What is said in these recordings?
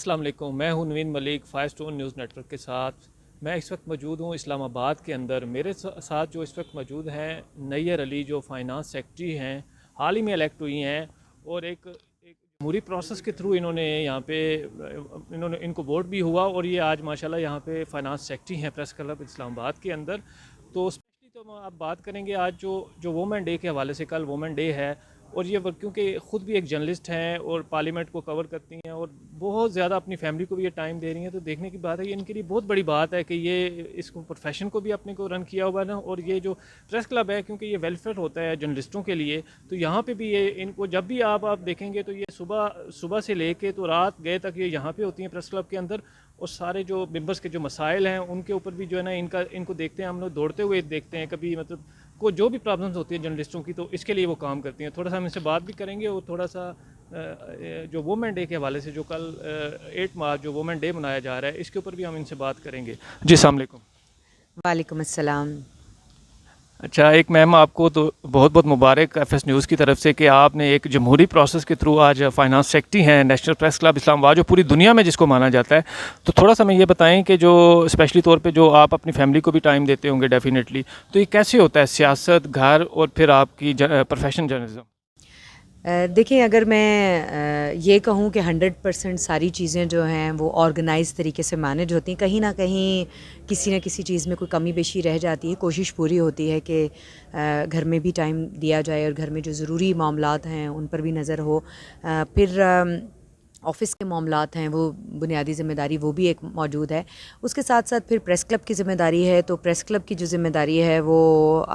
अस्सलाम वालेकुम। मैं हूं नवीन मलिक, फायरस्टोन न्यूज़ नेटवर्क के साथ। मैं इस वक्त मौजूद हूं इस्लामाबाद के अंदर। मेरे साथ जो इस वक्त मौजूद हैं नैयर अली, जो फाइनेंस सेक्रेटरी हैं, हाल ही में इलेक्ट हुई हैं और एक जमहूरी प्रोसेस के थ्रू इन्होंने यहाँ पे इनको वोट भी हुआ और ये आज माशाल्लाह यहाँ पे फाइनेंस सेक्रेटरी हैं प्रेस क्लब इस्लामाबाद के अंदर। तो स्पेशली तो हम आप बात करेंगे आज जो वुमेन डे के हवाले से, कल वुमेन डे है और ये क्योंकि ख़ुद भी एक जर्नलिस्ट हैं और पार्लियामेंट को कवर करती हैं और बहुत ज़्यादा अपनी फैमिली को भी ये टाइम दे रही हैं, तो देखने की बात है, ये इनके लिए बहुत बड़ी बात है कि ये इसको प्रोफेशन को भी अपने को रन किया हुआ है ना। और ये जो प्रेस क्लब है, क्योंकि ये वेलफेयर होता है जर्नलिस्टों के लिए, तो यहाँ पे भी ये इनको जब भी आप देखेंगे तो ये सुबह से लेके तो रात गए तक ये यहाँ पे होती हैं प्रेस क्लब के अंदर। और सारे जो मेंबर्स के जो मसाइल हैं उनके ऊपर भी जो है ना इनको देखते हैं, हम लोग दौड़ते हुए देखते हैं कभी, मतलब को जो भी प्रॉब्लम्स होती है जर्नलिस्टों की, तो इसके लिए वो काम करती हैं। थोड़ा सा हम इनसे बात भी करेंगे और थोड़ा सा जो वुमेन डे के हवाले से, जो कल 8 मार्च जो वुमेन डे मनाया जा रहा है, इसके ऊपर भी हम इनसे बात करेंगे। जी अस्सलाम वालेकुम। वालेकुम अस्सलाम। अच्छा, एक मैम आपको तो बहुत बहुत मुबारक एफएस न्यूज़ की तरफ से कि आपने एक जमहूरी प्रोसेस के थ्रू आज फाइनेंस सेक्रेटरी हैं नेशनल प्रेस क्लब इस्लामाबाद, जो पूरी दुनिया में जिसको माना जाता है। तो थोड़ा सा मैं ये बताएं कि जो स्पेशली तौर पे जो आप अपनी फैमिली को भी टाइम देते होंगे डेफिनेटली, तो ये कैसे होता है सियासत, घर और फिर आपकी प्रोफेशन जर्नलिज्म? देखिए, अगर मैं ये कहूँ कि 100% सारी चीज़ें जो हैं वो ऑर्गेनाइज तरीके से मैनेज होती हैं, कहीं ना कहीं किसी न किसी चीज़ में कोई कमी बेशी रह जाती है। कोशिश पूरी होती है कि घर में भी टाइम दिया जाए और घर में जो ज़रूरी मामलात हैं उन पर भी नज़र हो। फिर ऑफ़िस के मामलात हैं, वो बुनियादी ज़िम्मेदारी वो भी एक मौजूद है। उसके साथ साथ फिर प्रेस क्लब की ज़िम्मेदारी है, तो प्रेस क्लब की जो ज़िम्मेदारी है वो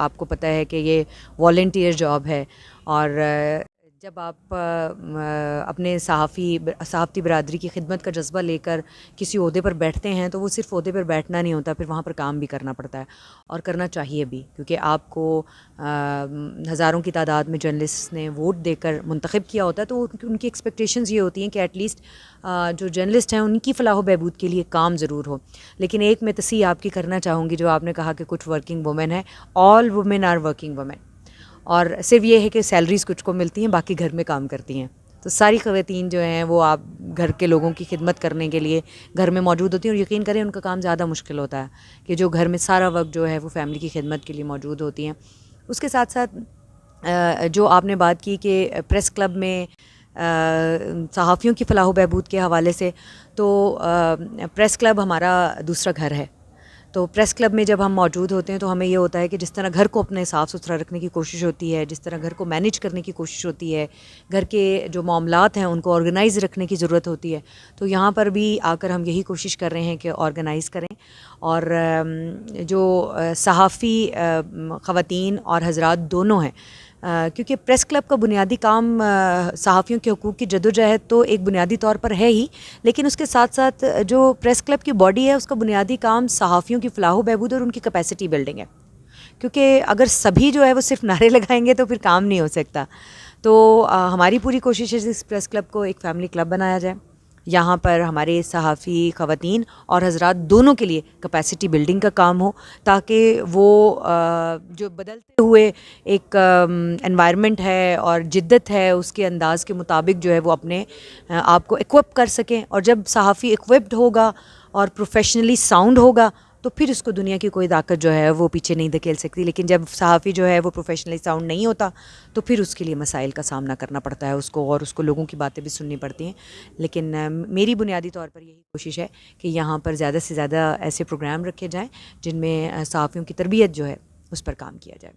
आपको पता है कि ये वॉलंटियर जॉब है। और जब आप अपने सहाफ़ती बरादरी की खिदमत का जज्बा लेकर किसी ओहदे पर बैठते हैं, तो वो सिर्फ ओहदे पर बैठना नहीं होता, फिर वहाँ पर काम भी करना पड़ता है और करना चाहिए भी, क्योंकि आपको हज़ारों की तादाद में जर्नलिस्ट ने वोट देकर मुंतखब किया होता है। तो उनकी एक्सपेक्टेशंस ये होती हैं कि एटलीस्ट जो जर्नलिस्ट हैं उनकी फ़लाह बहबूद के लिए काम ज़रूर हो। लेकिन एक मैं तस्सीह आपकी करना चाहूँगी, जो आपने कहा कि कुछ वर्किंग वुमेन है, all women are working women, और सिर्फ ये है कि सैलरीज़ कुछ को मिलती हैं, बाकी घर में काम करती हैं। तो सारी ख़वातीन जो हैं वो आप घर के लोगों की खिदमत करने के लिए घर में मौजूद होती हैं। और यकीन करें, उनका काम ज़्यादा मुश्किल होता है कि जो घर में सारा वक्त जो है वो फैमिली की खिदमत के लिए मौजूद होती हैं। उसके साथ साथ जो आपने बात की कि प्रेस क्लब में सहाफ़ियों की फ़लाह बहबूद के हवाले से, तो प्रेस क्लब हमारा दूसरा घर है। तो प्रेस क्लब में जब हम मौजूद होते हैं तो हमें ये होता है कि जिस तरह घर को अपने साफ़ सुथरा रखने की कोशिश होती है, जिस तरह घर को मैनेज करने की कोशिश होती है, घर के जो मामलात हैं उनको ऑर्गेनाइज़ रखने की ज़रूरत होती है, तो यहाँ पर भी आकर हम यही कोशिश कर रहे हैं कि ऑर्गेनाइज़ करें। और जो सहाफ़ी ख़वातीन और हज़रात दोनों हैं, क्योंकि प्रेस क्लब का बुनियादी काम सहाफ़ियों के हकूक़ की जदोजहद तो एक बुनियादी तौर पर है ही, लेकिन उसके साथ साथ जो प्रेस क्लब की बॉडी है उसका बुनियादी काम सहाफ़ियों की फ़लाह बहबूद और उनकी कैपेसिटी बिल्डिंग है। क्योंकि अगर सभी जो है वो सिर्फ नारे लगाएंगे तो फिर काम नहीं हो सकता। तो हमारी पूरी कोशिश है इस प्रेस क्लब को एक फ़ैमिली क्लब बनाया जाए। यहाँ पर हमारे सहाफ़ी ख़वातीन और हज़रात दोनों के लिए कैपेसिटी बिल्डिंग का काम हो, ताकि वो जो बदलते हुए एक एनवायरनमेंट है और जिद्दत है, उसके अंदाज़ के मुताबिक जो है वो अपने आप को इक्विप कर सकें। और जब सहाफ़ी इक्विप्ड होगा और प्रोफेशनली साउंड होगा तो फिर उसको दुनिया की कोई ताकत जो है वो पीछे नहीं धकेल सकती। लेकिन जब सहाफ़ी जो है वो प्रोफेशनली साउंड नहीं होता तो फिर उसके लिए मसाइल का सामना करना पड़ता है उसको, और उसको लोगों की बातें भी सुननी पड़ती हैं। लेकिन मेरी बुनियादी तौर पर यही कोशिश है कि यहाँ पर ज़्यादा से ज़्यादा ऐसे प्रोग्राम रखे जाएँ जिनमें सहाफ़ियों की तरबियत जो है उस पर काम किया जाए।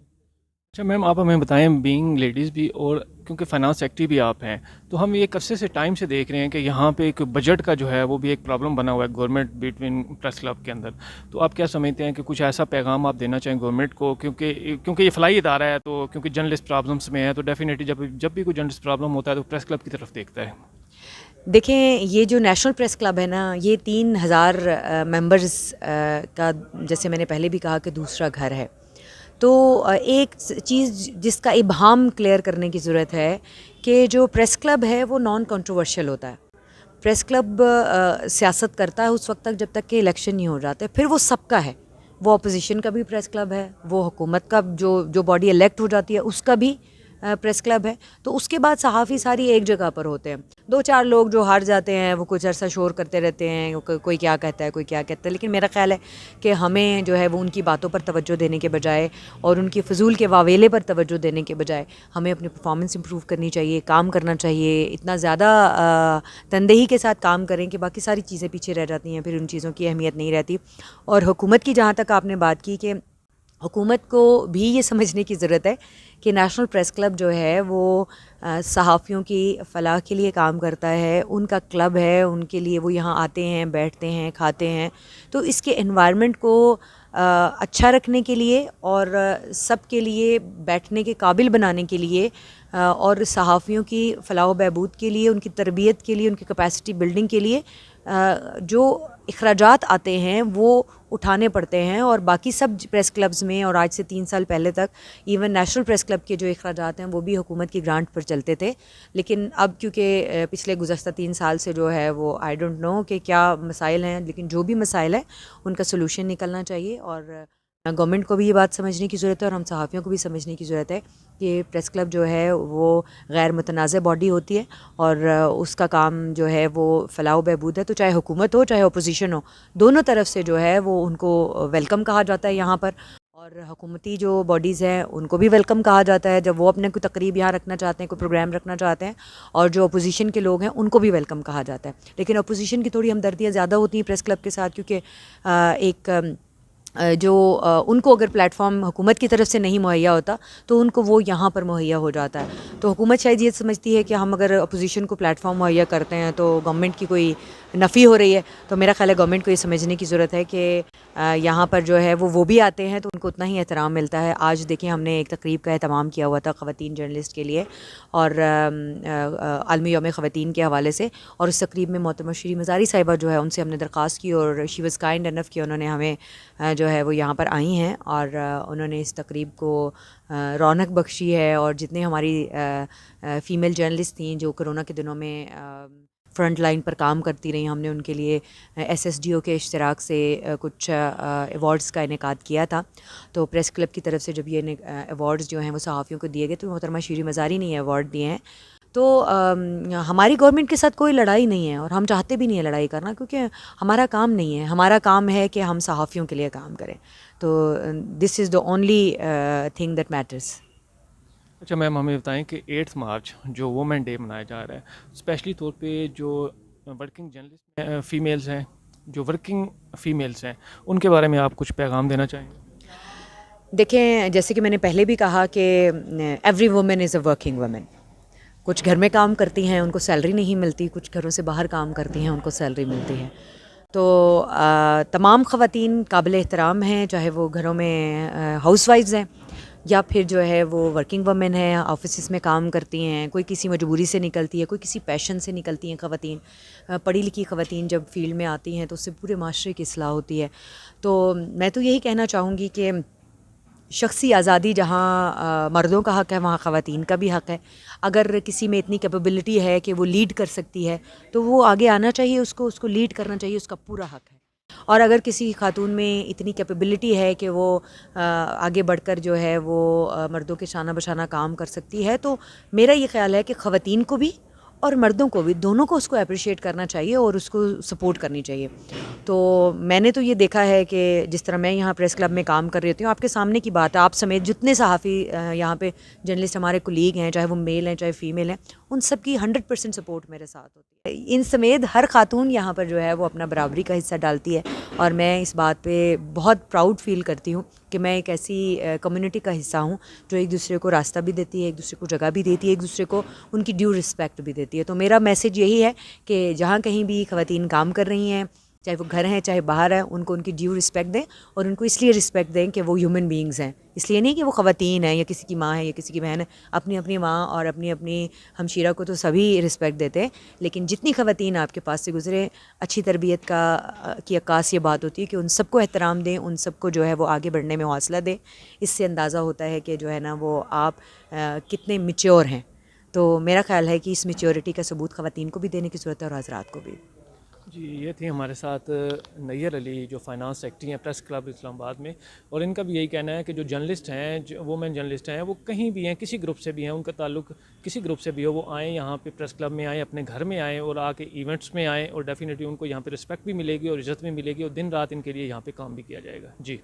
अच्छा मैम, आप हमें बताएं, बीइंग लेडीज़ भी और क्योंकि फाइनेंस सेक्रेटरी भी आप हैं, तो हम ये कब से टाइम से देख रहे हैं कि यहाँ पे एक बजट का जो है वो भी एक प्रॉब्लम बना हुआ है गवर्नमेंट बिटवीन प्रेस क्लब के अंदर। तो आप क्या समझते हैं कि कुछ ऐसा पैगाम आप देना चाहें गवर्नमेंट को, क्योंकि ये फलाई इदारा है, तो क्योंकि जर्नलिस्ट प्रॉब्लम्स में है, तो डेफिनेटली जब भी कोई जर्नलिस्ट प्रॉब्लम होता है तो प्रेस क्लब की तरफ देखता है। देखें, ये जो नेशनल प्रेस क्लब है ना, ये 3000 मेंबर्स का, जैसे मैंने पहले भी कहा, कि दूसरा घर है। तो एक चीज़ जिसका इब्हाम क्लियर करने की ज़रूरत है कि जो प्रेस क्लब है वो नॉन कंट्रोवर्शियल होता है। प्रेस क्लब सियासत करता है उस वक्त तक जब तक कि इलेक्शन नहीं हो जाते, फिर वो सबका है। वो अपोजिशन का भी प्रेस क्लब है, वो हुकूमत का जो बॉडी इलेक्ट हो जाती है उसका भी प्रेस क्लब है। तो उसके बाद सहाफ़ी सारी एक जगह पर होते हैं। दो चार लोग जो हार जाते हैं वो कुछ अरसा शोर करते रहते हैं, कोई क्या कहता है कोई क्या कहता है, लेकिन मेरा ख्याल है कि हमें जो है वो उनकी बातों पर तवज्जो देने के बजाय और उनकी फ़जूल के वावेले पर तवज्जो देने के बजाय हमें अपनी परफॉर्मेंस इंप्रूव करनी चाहिए, काम करना चाहिए। इतना ज़्यादा तनदेही के साथ काम करें कि बाकी सारी चीज़ें पीछे रह जाती हैं, फिर उन चीज़ों की अहमियत नहीं रहती। और हुकूमत की जहाँ तक आपने बात की कि हुकूमत को भी ये समझने की ज़रूरत है कि नेशनल प्रेस क्लब जो है वो सहाफ़ियों की फ़लाह के लिए काम करता है, उनका क्लब है, उनके लिए वो यहाँ आते हैं, बैठते हैं, खाते हैं। तो इसके एनवायरनमेंट को अच्छा रखने के लिए और सब के लिए बैठने के काबिल बनाने के लिए और सहाफ़ियों की फ़लाह व बहबूद के लिए, उनकी तरबियत के लिए, उनकी कैपेसिटी बिल्डिंग के लिए जो अखराजात आते हैं वो उठाने पड़ते हैं। और बाकी सब प्रेस क्लब्स में, और आज से 3 साल पहले तक इवन नेशनल प्रेस क्लब के जो अखराजात हैं वो भी हुकूमत की ग्रांट पर चलते थे। लेकिन अब क्योंकि पिछले गुज़श्ता 3 साल से जो है वो आई डोंट नो कि क्या मसाइल हैं, लेकिन जो भी मसाइल है उनका सलूशन निकलना चाहिए। और गवर्नमेंट को भी ये बात समझने की ज़रूरत है और हम सहाफ़ियों को भी समझने की ज़रूरत है कि प्रेस क्लब जो है वो गैर मुतनाज़ बॉडी होती है और उसका काम जो है वो फ़लाह व बहबूद है। तो चाहे हुकूमत हो चाहे अपोजिशन हो, दोनों तरफ से जो है वो उनको वेलकम कहा जाता है यहाँ पर। और हुकूमती जो बॉडीज़ हैं उनको भी वेलकम कहा जाता है जब वो अपने कोई तकरीब यहाँ रखना चाहते हैं, कोई प्रोग्राम रखना चाहते हैं। और जो अपोजिशन के लोग हैं उनको भी वेलकम कहा जाता है। लेकिन अपोजिशन की थोड़ी हमदर्दियाँ ज़्यादा होती हैं प्रेस क्लब के साथ, क्योंकि एक जो उनको अगर प्लेटफॉर्म हुकूमत की तरफ से नहीं मुहैया होता तो उनको वो यहाँ पर मुहैया हो जाता है। तो हुकूमत शायद ये समझती है कि हम अगर अपोजिशन को प्लेटफॉर्म मुहैया करते हैं तो गवर्नमेंट की कोई नफ़ी हो रही है। तो मेरा ख्याल है गवर्नमेंट को ये समझने की ज़रूरत है कि यहाँ पर जो है वो भी आते हैं तो उनको उतना ही एहतराम मिलता है। आज देखिए हमने एक तकरीब का एहतमाम किया हुआ था ख़वातीन जर्नलिस्ट के लिए और आलमी यौम ख़वातीन के हवाले से, और उस तकरीब में मोहतरमा श्री मज़ारी साहिबा जो है उनसे हमने दरख्वास्त की और शी वज़ काइंड एनफ कि उन्होंने हमें जो है वो यहाँ पर आई हैं और उन्होंने इस तकरीब को रौनक बख्शी है। और जितने हमारी फ़ीमेल जर्नलिस्ट थी जो कोरोना के दिनों में फ्रंट लाइन पर काम करती रही, हमने उनके लिए SSDO के इश्तराक से कुछ अवार्ड्स का इनेकाद किया था। तो प्रेस क्लब की तरफ से जब ये अवार्ड्स जो हैं वो सहाफ़ियों को दिए गए तो मोहतरमा शीरी मज़ारी ने ये अवार्ड दिए हैं। तो हमारी गवर्नमेंट के साथ कोई लड़ाई नहीं है और हम चाहते भी नहीं है लड़ाई करना, क्योंकि हमारा काम नहीं है। हमारा काम है कि हम सहाफ़ियों के लिए काम करें। तो this is the only thing that matters. अच्छा मैम, हमें बताएं कि 8 मार्च जो वुमेन डे मनाया जा रहा है, स्पेशली तौर पे जो वर्किंग जर्नलिस्ट फ़ीमेल्स हैं, जो वर्किंग फ़ीमेल्स हैं, उनके बारे में आप कुछ पैगाम देना चाहेंगे? देखें, जैसे कि मैंने पहले भी कहा कि every women is a working women. कुछ घर में काम करती हैं उनको सैलरी नहीं मिलती, कुछ घरों से बाहर काम करती हैं उनको सैलरी मिलती है। तो तमाम ख़वातीन काबिल एहतराम हैं, चाहे वो घरों में हाउसवाइफ्स हैं या फिर जो है वो वर्किंग वुमेन है, ऑफिस में काम करती हैं। कोई किसी मजबूरी से निकलती है, कोई किसी पैशन से निकलती हैं ख़वातीन। पढ़ी लिखी ख़वातीन जब फील्ड में आती हैं तो उससे पूरे माशरे की इस्लाह होती है। तो मैं तो यही कहना चाहूँगी कि शख्सी आज़ादी जहाँ मर्दों का हक़ है वहाँ ख़वातीन का भी हक़ है। अगर किसी में इतनी कैपेबिलिटी है कि वो लीड कर सकती है तो वो आगे आना चाहिए, उसको लीड करना चाहिए, उसका पूरा हक़ है। और अगर किसी खातून में इतनी कैपेबिलिटी है कि वो आगे बढ़कर जो है वो मर्दों के शाना बशाना काम कर सकती है, तो मेरा ये ख़्याल है कि ख़वातीन को भी और मर्दों को भी, दोनों को उसको अप्रिशिएट करना चाहिए और उसको सपोर्ट करनी चाहिए। तो मैंने तो ये देखा है कि जिस तरह मैं यहाँ प्रेस क्लब में काम कर रही होती हूँ, आपके सामने की बात है, आप समेत जितने सहाफ़ी यहाँ पे जर्नलिस्ट हमारे कोलीग हैं, चाहे वो मेल हैं चाहे फ़ीमेल हैं, उन सब की 100% सपोर्ट मेरे साथ होती है। इन समेत हर खातून यहाँ पर जो है वो अपना बराबरी का हिस्सा डालती है और मैं इस बात पे बहुत प्राउड फील करती हूँ कि मैं एक ऐसी कम्युनिटी का हिस्सा हूँ जो एक दूसरे को रास्ता भी देती है, एक दूसरे को जगह भी देती है, एक दूसरे को उनकी ड्यू रिस्पेक्ट भी देती है। तो मेरा मैसेज यही है कि जहाँ कहीं भी ख़वातीन काम कर रही हैं, चाहे वो घर हैं चाहे बाहर हैं, उनको उनकी ड्यू रिस्पेक्ट दें और उनको इसलिए रिस्पेक्ट दें कि वो ह्यूमन बीइंग्स हैं, इसलिए नहीं कि वो ख़वातीन हैं या किसी की माँ है या किसी की बहन है। अपनी अपनी माँ और अपनी अपनी हमशीरा को तो सभी रिस्पेक्ट देते हैं, लेकिन जितनी ख़वातीन आपके पास से गुजरे, अच्छी तरबियत की अक्कास ये बात होती है कि उन सबको एहतराम दें, उन सबको जो है वो आगे बढ़ने में हौसला दें। इससे अंदाज़ा होता है कि जो है ना वो आप कितने मैच्योर हैं। तो मेरा ख़्याल है कि इस मैच्योरिटी का सबूत ख़वातीन को भी देने की ज़रूरत है और हज़रात को भी। जी, ये थी हमारे साथ नैयर अली जो फाइनेंस सेक्रेटरी हैं प्रेस क्लब इस्लामाबाद में। और इनका भी यही कहना है कि जो जर्नलिस्ट हैं, जो वुमेन जर्नलिस्ट हैं, वो कहीं भी हैं, किसी ग्रुप से भी हैं, उनका ताल्लुक किसी ग्रुप से भी हो, वो आएँ यहाँ पे प्रेस क्लब में आएँ, अपने घर में आएँ और आके इवेंट्स में आएँ, और डेफिनेटली उनको यहाँ पे रिस्पेक्ट भी मिलेगी और इज़्ज़त भी मिलेगी, और दिन रात इनके लिए यहाँ पे काम भी किया जाएगा। जी।